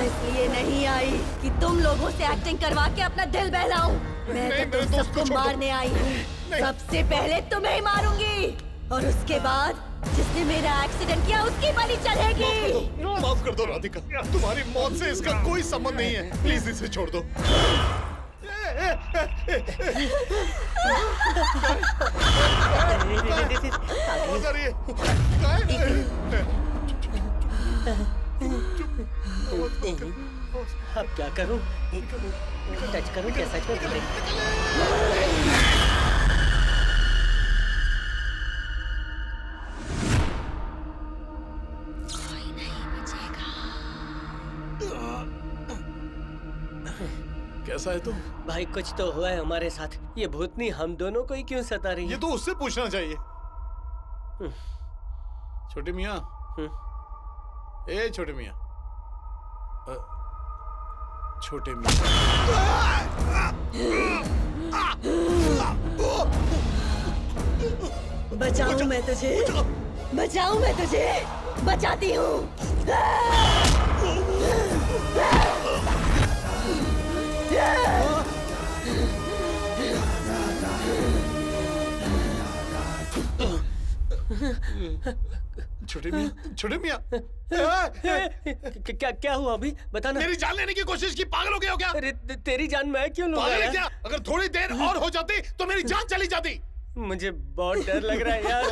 इसलिए नहीं आई कि तुम लोगों से एक्टिंग करवा के अपना दिल बहलाऊं। मैं तो तुम सबको मारने आई हूँ। सबसे पहले तुम्हें मारूंगी और उसके बाद जिसने मेरा एक्सीडेंट किया उसकी बलि चढ़ेगी। माफ कर दो राधिका, तुम्हारी मौत से इसका कोई संबंध नहीं है। प्लीज इसे छोड़ दो। अब क्या करूं? टच करूं क्या सच में? कैसा है तू? भाई कुछ तो हुआ है हमारे साथ। ये भूतनी हम दोनों को ही क्यों सता रही है? ये तो उससे पूछना चाहिए। छोटे मियाँ, ए छोटे मियाँ, छोटे मियाँ। बचाऊं मैं तुझे, बचाऊं मैं तुझे, बचाती हूँ। छोटे मियाँ, छोटे मियाँ। क्या क्या हुआ अभी? बताना। मेरी जान लेने की कोशिश की, पागल हो गया हो क्या? अरे तेरी जान मैं क्यों लूंगा? पागल है क्या? अगर थोड़ी देर और हो जाती तो मेरी जान चली जाती। मुझे बहुत डर लग रहा है यार।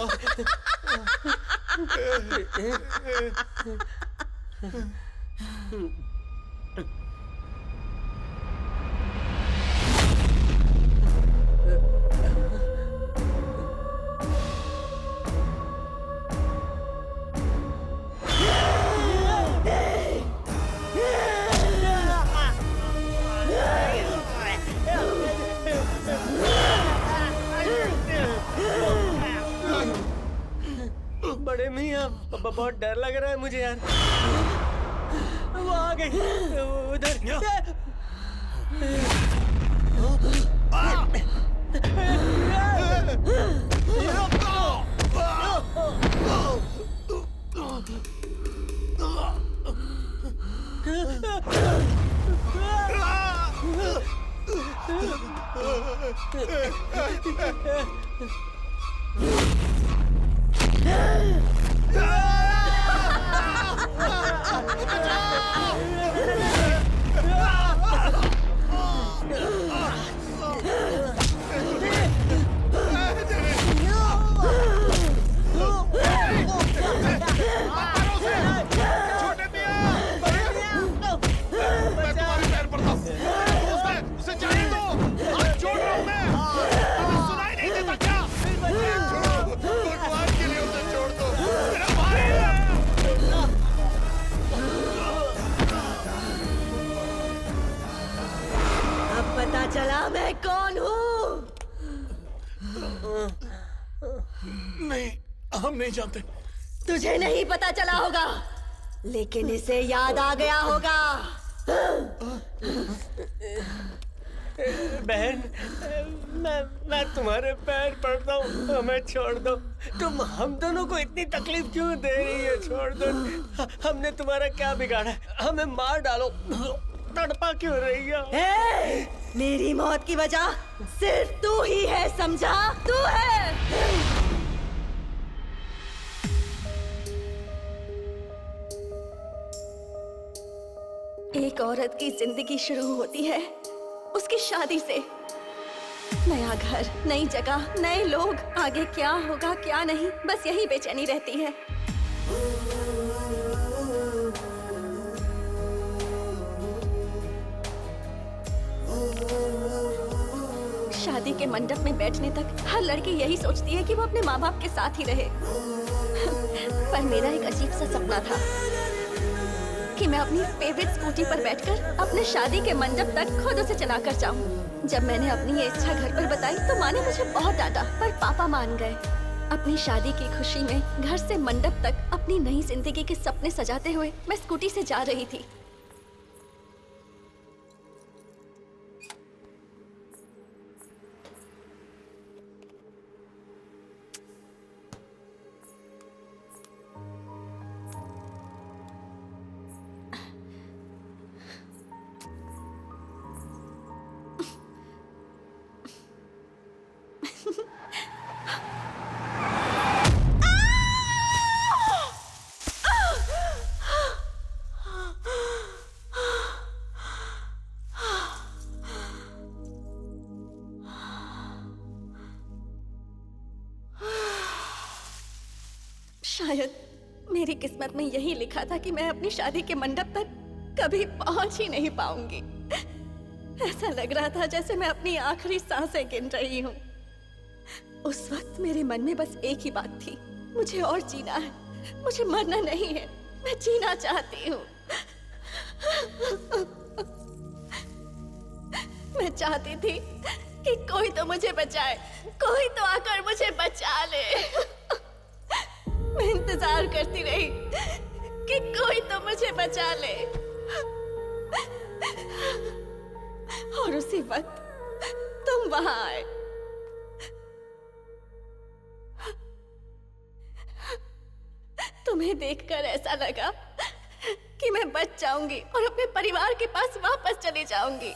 बड़े मियाँ बहुत डर लग रहा है मुझे यार। वो आ गई उधर। चला मैं कौन हूँ? नहीं, हम नहीं जानते। तुझे नहीं पता चला होगा, लेकिन इसे याद आ गया होगा। बहन, मैं तुम्हारे पैर पड़ता हूँ, हमें छोड़ दो। तुम हम दोनों को इतनी तकलीफ क्यों दे रही है? छोड़ दो। हमने तुम्हारा क्या बिगाड़ा है? हमें मार डालो, तड़पा क्यों रही हो? मेरी मौत की वजह सिर्फ तू ही है, समझा? तू है। एक औरत की जिंदगी शुरू होती है उसकी शादी से। नया घर, नई जगह, नए लोग, आगे क्या होगा क्या नहीं, बस यही बेचैनी रहती है। शादी के मंडप में बैठने तक हर लड़की यही सोचती है कि वो अपने माँ बाप के साथ ही रहे। पर मेरा एक अजीब सा सपना था कि मैं अपनी फेवरेट स्कूटी पर बैठकर अपने शादी के मंडप तक खुद उसे चलाकर जाऊं। जब मैंने अपनी ये इच्छा घर पर बताई तो माँ ने मुझे बहुत डांटा, पर पापा मान गए। अपनी शादी की खुशी में घर से मंडप तक अपनी नई जिंदगी के सपने सजाते हुए मैं स्कूटी से जा रही थी। शायद मेरी किस्मत में यही लिखा था कि मैं अपनी शादी के मंडप तक कभी पहुंच ही नहीं पाऊंगी। ऐसा लग रहा था जैसे मैं अपनी आखिरी सांसें गिन रही हूँ। उस वक्त मेरे मन में बस एक ही बात थी, मुझे और जीना है, मुझे मरना नहीं है, मैं जीना चाहती हूँ। मैं चाहती थी कि कोई तो मुझे बचाए, कोई तो आकर मुझे बचा ले। मैं इंतजार करती रही कि कोई तो मुझे बचा ले। और उसी वक्त तुम वहां आए। तुम्हें देखकर ऐसा लगा कि मैं बच जाऊंगी और अपने परिवार के पास वापस चली जाऊंगी।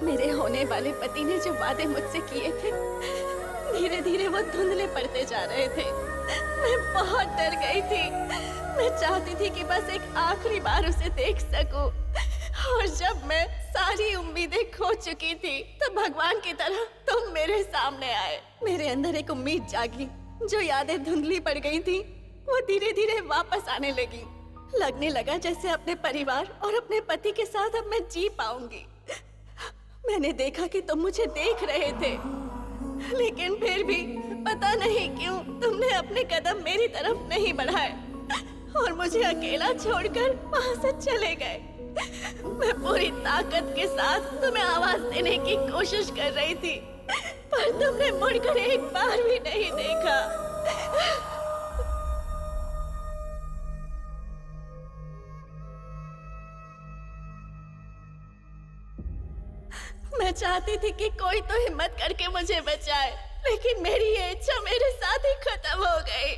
मेरे होने वाले पति ने जो वादे मुझसे किए थे, धीरे धीरे वो धुंधले पड़ते जा रहे थे। मैं बहुत डर गई थी। मैं चाहती थी कि बस एक आखिरी बार उसे देख सकूं। और जब मैं सारी उम्मीदें खो चुकी थी, तो भगवान की तरह तुम मेरे सामने आए। मेरे अंदर एक उम्मीद जागी। जो यादें धुंधली पड़ गई थी, वो धीरे धीरे वापस आने लगी। लगने लगा जैसे अपने परिवार और अपने पति के साथ अब मैं जी पाऊंगी। मैंने देखा कि तुम मुझे देख रहे थे, लेकिन फिर भी पता नहीं क्यों तुमने अपने कदम मेरी तरफ नहीं बढ़ाए और मुझे अकेला छोड़कर वहां से चले गए। मैं पूरी ताकत के साथ तुम्हें आवाज देने की कोशिश कर रही थी, पर तुमने मुड़कर एक बार भी नहीं देखा। मैं चाहती थी कि कोई तो हिम्मत करके मुझे बचाए, लेकिन मेरी ये इच्छा मेरे साथ ही खत्म हो गई।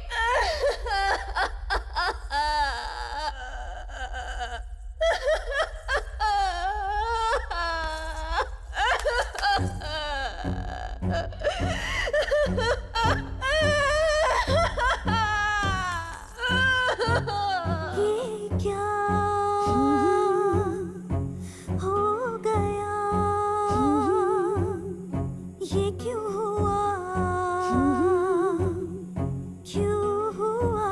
ये क्या हो गया, ये क्यों हुआ, क्यों हुआ।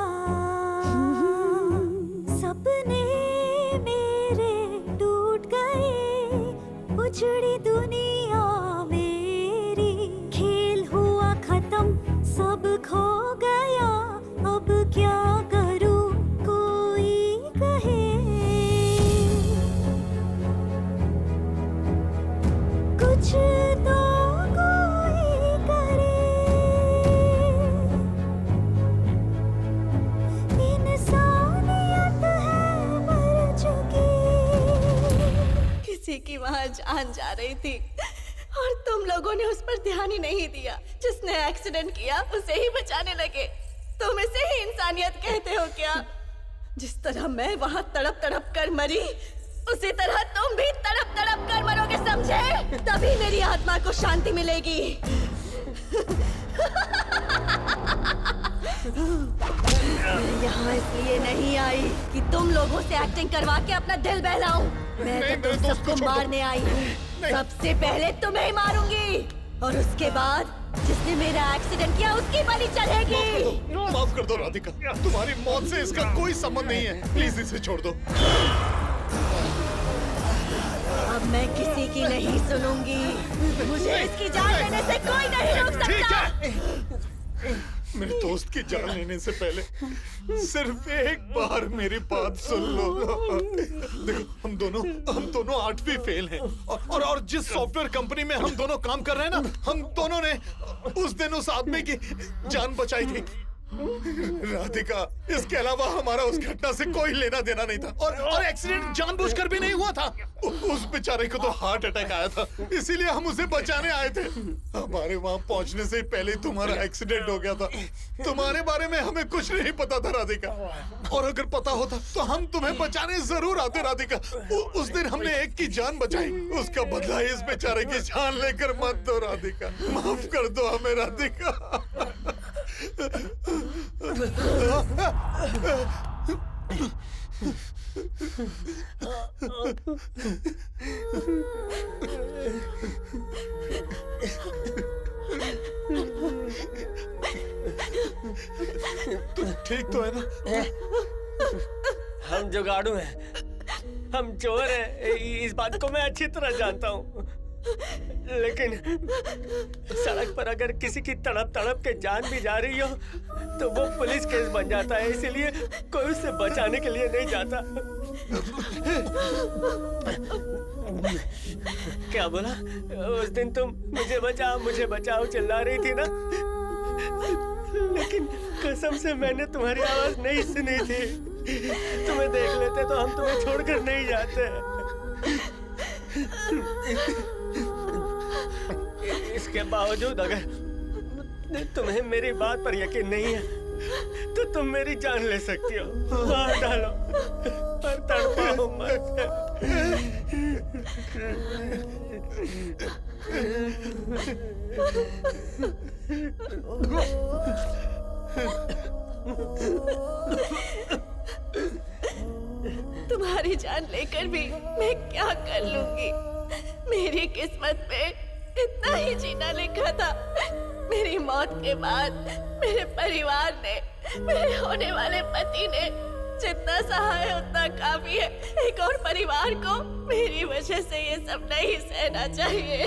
सपने मेरे टूट गए, उजड़ी दुनिया मेरी। खेल हुआ खत्म, सब खो गया, अब क्या करूं कोई कहे। कुछ तो कोई करे, इंसानियत है मर चुकी। किसी की वहां जान जा रही थी और तुम लोगों ने उस पर ध्यान ही नहीं दिया। जिसने एक्सीडेंट किया उसे ही बचाने लगे। तुम इसे ही इंसानियत कहते हो क्या? जिस तरह मैं वहां तड़प तड़प कर मरी, उसी तरह तुम भी तड़प तड़प कर मरोगे, समझे? तभी मेरी आत्मा को शांति मिलेगी। मैं यहाँ इसलिए नहीं आई कि तुम लोगों से एक्टिंग करवा के अपना दिल बहलाऊं। मैं नहीं, तो मेरे तुम दोस्त को सबको छोड़ दो। मारने आई हूँ। सबसे पहले तुम्हें ही मारूंगी और उसके बाद जिसने मेरा एक्सीडेंट किया उसकी बलि चढ़ेगी। माफ कर दो राधिका, तुम्हारी मौत से इसका कोई संबंध नहीं है। प्लीज इसे छोड़ दो। अब मैं किसी की नहीं सुनूंगी। मुझे इसकी जान लेने से कोई नहीं रोक ठीक सकता। है। मेरे दोस्त की जान लेने से पहले सिर्फ एक बार मेरी बात सुन लो। देखो, हम दोनों 8वीं फेल हैं और जिस सॉफ्टवेयर कंपनी में हम दोनों काम कर रहे हैं ना, हम दोनों ने उस दिन उस आदमी की जान बचाई थी। राधिका, इसके अलावा हमारा उस घटना से कोई लेना देना नहीं था और एक्सीडेंट जानबूझकर भी नहीं हुआ था। उस बेचारे को तो हार्ट अटैक आया था, इसीलिए हम उसे बचाने आए थे। हमारे वहां पहुंचने से पहले तुम्हारा एक्सीडेंट हो गया था। तुम्हारे बारे में हमें कुछ नहीं पता था राधिका, और अगर पता होता तो हम तुम्हें बचाने जरूर आते राधिका। उस दिन हमने एक की जान बचाई, उसका बदला इस बेचारे की जान लेकर मत दो राधिका। माफ कर दो हमें राधिका। तुम ठीक तो है ना? हम जुगाड़ू हैं, हम चोर हैं, इस बात को मैं अच्छी तरह जानता हूँ। लेकिन सड़क पर अगर किसी की तड़प तड़प के जान भी जा रही हो तो वो पुलिस केस बन जाता है, इसीलिए कोई उसे बचाने के लिए नहीं जाता। क्या बोला? उस दिन तुम मुझे बचाओ चिल्ला रही थी ना, लेकिन कसम से मैंने तुम्हारी आवाज नहीं सुनी थी। तुम्हें देख लेते तो हम तुम्हें छोड़कर नहीं जाते। इसके बावजूद अगर तुम्हें मेरी बात पर यकीन नहीं है तो तुम मेरी जान ले सकती हो। मार डालो पर तड़पाओ मत। तुम्हारी जान लेकर भी मैं क्या कर लूंगी? मेरी किस्मत में इतना ही जीना लिखा था। मेरी मौत के बाद मेरे परिवार ने, मेरे होने वाले पति ने जितना सहा है उतना काफी है। एक और परिवार को मेरी वजह से ये सब नहीं सहना चाहिए।